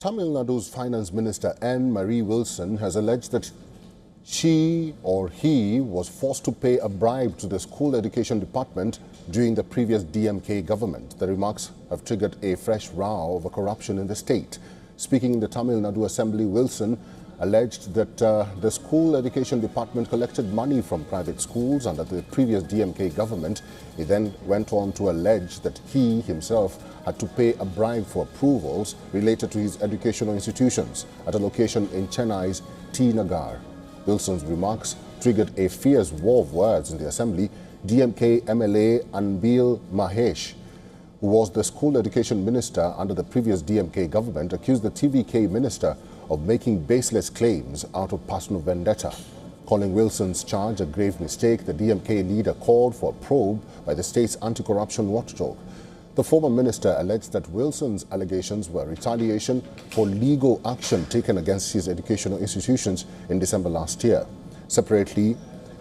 Tamil Nadu's Finance Minister N. Marie Wilson has alleged that she or he was forced to pay a bribe to the school education department during the previous DMK government. The remarks have triggered a fresh row over corruption in the state. Speaking in the Tamil Nadu Assembly, Wilson alleged that the school education department collected money from private schools under the previous DMK government. He then went on to allege that he himself had to pay a bribe for approvals related to his educational institutions at a location in Chennai's T. Nagar. Wilson's remarks triggered a fierce war of words in the assembly. DMK MLA Anbil Mahesh, who was the school education minister under the previous DMK government, accused the TVK minister of making baseless claims out of personal vendetta. Calling Wilson's charge a grave mistake, the DMK leader called for a probe by the state's anti-corruption watchdog. The former minister alleged that Wilson's allegations were retaliation for legal action taken against his educational institutions in December last year. Separately,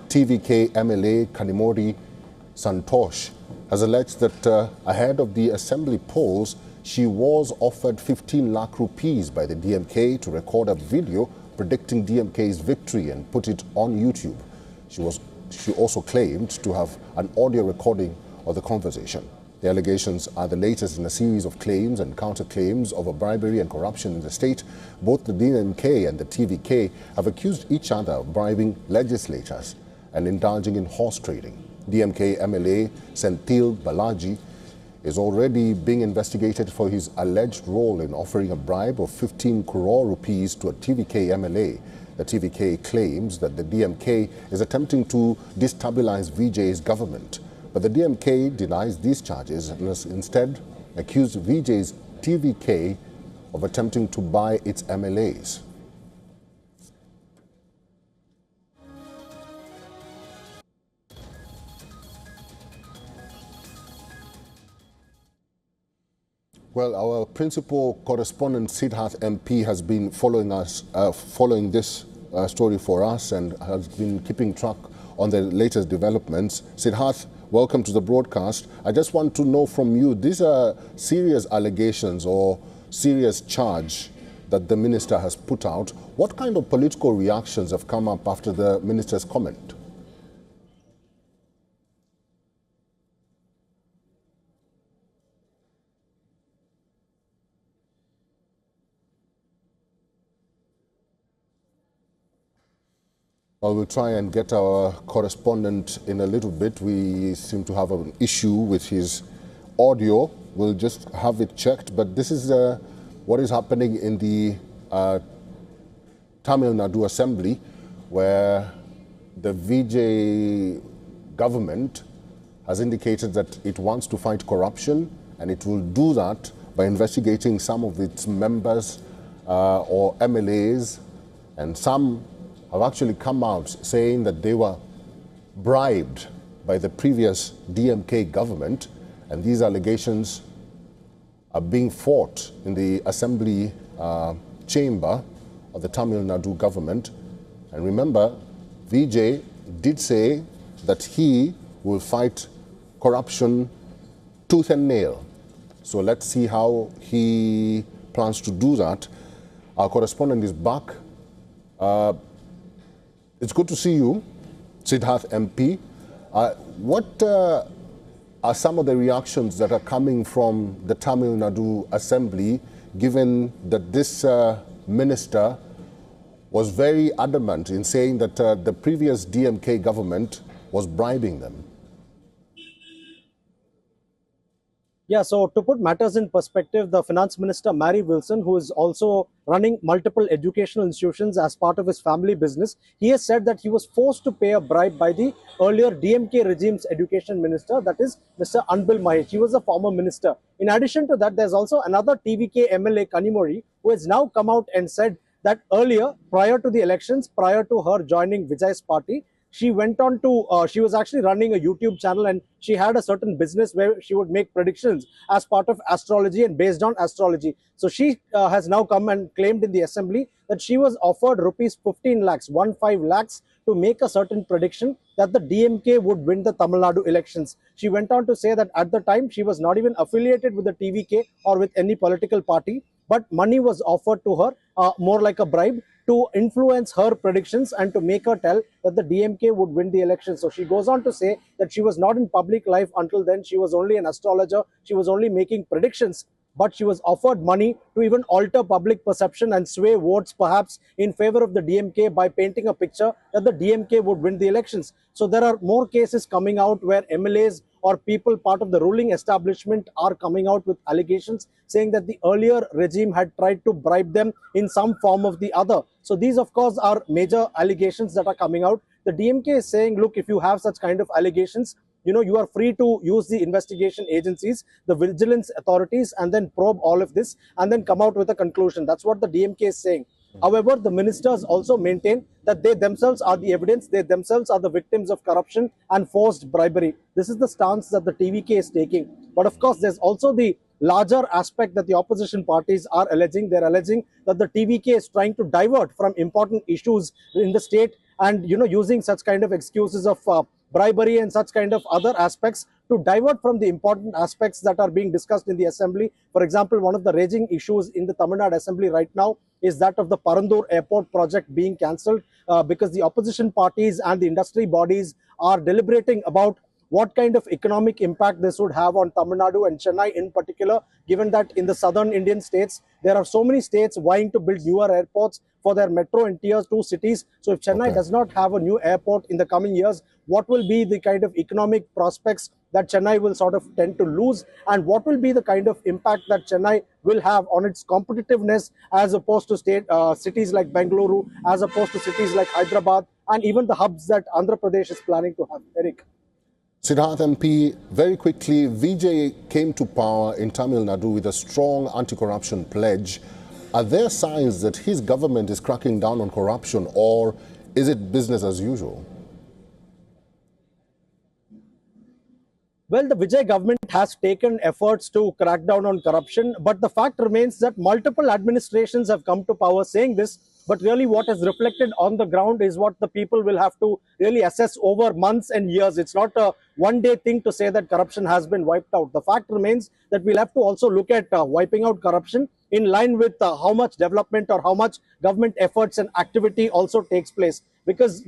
TVK MLA Kanimori Santosh has alleged that ahead of the assembly polls, she was offered 15 lakh rupees by the DMK to record a video predicting DMK's victory and put it on YouTube. She also claimed to have an audio recording of the conversation. The allegations are the latest in a series of claims and counterclaims over bribery and corruption in the state. Both the DMK and the TVK have accused each other of bribing legislators and indulging in horse trading. DMK MLA Senthil Balaji is already being investigated for his alleged role in offering a bribe of 15 crore rupees to a TVK MLA. The TVK claims that the DMK is attempting to destabilize Vijay's government. But the DMK denies these charges and has instead accused Vijay's TVK of attempting to buy its MLAs. Well, our principal correspondent, Siddharth MP, has been following this story for us and has been keeping track on the latest developments. Siddharth, welcome to the broadcast. I just want to know from you, these are serious allegations or serious charge that the minister has put out. What kind of political reactions have come up after the minister's comment? Well, we'll try and get our correspondent in a little bit. We seem to have an issue with his audio. We'll just have it checked. But this is what is happening in the Tamil Nadu Assembly, where the Vijay government has indicated that it wants to fight corruption, and it will do that by investigating some of its members or MLAs, and some have actually come out saying that they were bribed by the previous DMK government, and these allegations are being fought in the assembly chamber of the Tamil Nadu government. And remember, Vijay did say that he will fight corruption tooth and nail. So let's see how he plans to do that. Our correspondent is back. It's good to see you, Siddharth MP. What are some of the reactions that are coming from the Tamil Nadu Assembly, given that this minister was very adamant in saying that the previous DMK government was bribing them? Yeah, so to put matters in perspective, the Finance Minister, Marie Wilson, who is also running multiple educational institutions as part of his family business, he has said that he was forced to pay a bribe by the earlier DMK regime's education minister, that is Mr. Anbil Mahesh. He was a former minister. In addition to that, there's also another TVK MLA, Kanimori, who has now come out and said that earlier, prior to the elections, prior to her joining Vijay's party, she went on to, she was actually running a YouTube channel, and she had a certain business where she would make predictions as part of astrology and based on astrology. So she has now come and claimed in the assembly that she was offered rupees 15 lakhs, 15 lakhs to make a certain prediction that the DMK would win the Tamil Nadu elections. She went on to say that at the time she was not even affiliated with the TVK or with any political party. but money was offered to her, more like a bribe, to influence her predictions and to make her tell that the DMK would win the election. So she goes on to say that she was not in public life until then. She was only an astrologer. She was only making predictions, but she was offered money to even alter public perception and sway votes perhaps in favor of the DMK by painting a picture that the DMK would win the elections. So there are more cases coming out where MLAs or people part of the ruling establishment are coming out with allegations saying that the earlier regime had tried to bribe them in some form or the other. So these, of course, are major allegations that are coming out. The DMK is saying, look, if you have such kind of allegations, you are free to use the investigation agencies, the vigilance authorities, and then probe all of this and then come out with a conclusion. That's what the DMK is saying. However, the ministers also maintain that they themselves are the evidence, they themselves are the victims of corruption and forced bribery. This is the stance that the TVK is taking. But of course, there's also the larger aspect that the opposition parties are alleging. They're alleging that the TVK is trying to divert from important issues in the state and, using such kind of excuses of bribery and such kind of other aspects to divert from the important aspects that are being discussed in the assembly. For example, one of the raging issues in the Tamil Nadu assembly right now is that of the Parandur airport project being cancelled because the opposition parties and the industry bodies are deliberating about what kind of economic impact this would have on Tamil Nadu and Chennai in particular, given that in the southern Indian states, there are so many states vying to build newer airports for their metro and tier 2 cities. So if Chennai does not have a new airport in the coming years, what will be the kind of economic prospects that Chennai will sort of tend to lose, and what will be the kind of impact that Chennai will have on its competitiveness as opposed to cities like Bengaluru, as opposed to cities like Hyderabad, and even the hubs that Andhra Pradesh is planning to have. Eric. Siddharth MP, very quickly, Vijay came to power in Tamil Nadu with a strong anti-corruption pledge. Are there signs that his government is cracking down on corruption, or is it business as usual? Well, the Vijay government has taken efforts to crack down on corruption, but the fact remains that multiple administrations have come to power saying this, but really what is reflected on the ground is what the people will have to really assess over months and years. It's not a one-day thing to say that corruption has been wiped out. The fact remains that we'll have to also look at wiping out corruption in line with how much development or how much government efforts and activity also takes place. Because,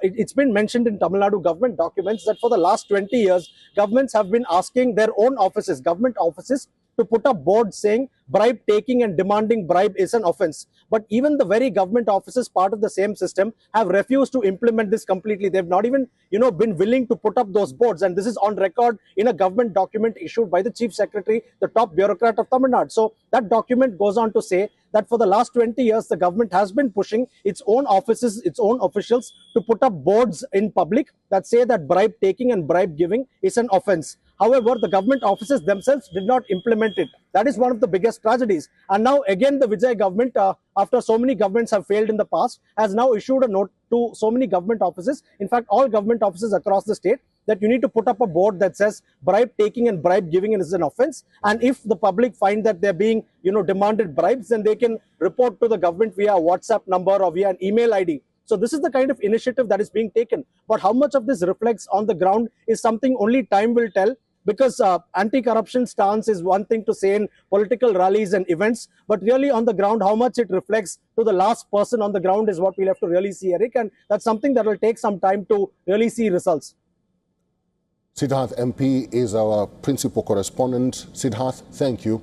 it's been mentioned in Tamil Nadu government documents that for the last 20 years, governments have been asking their own offices, government offices, to put up boards saying bribe taking and demanding bribe is an offense. But even the very government offices, part of the same system, have refused to implement this completely. They've not even, been willing to put up those boards. And this is on record in a government document issued by the Chief Secretary, the top bureaucrat of Tamil Nadu. So that document goes on to say that for the last 20 years, the government has been pushing its own offices, its own officials to put up boards in public that say that bribe taking and bribe giving is an offense. However, the government offices themselves did not implement it. That is one of the biggest tragedies. And now again, the Vijay government, after so many governments have failed in the past, has now issued a note to so many government offices, in fact, all government offices across the state, that you need to put up a board that says bribe taking and bribe giving is an offense. And if the public find that they're being, demanded bribes, then they can report to the government via a WhatsApp number or via an email ID. So this is the kind of initiative that is being taken. But how much of this reflects on the ground is something only time will tell. Because anti-corruption stance is one thing to say in political rallies and events, but really on the ground, how much it reflects to the last person on the ground is what we'll have to really see, Eric. And that's something that will take some time to really see results. Siddharth MP is our principal correspondent. Siddharth, thank you.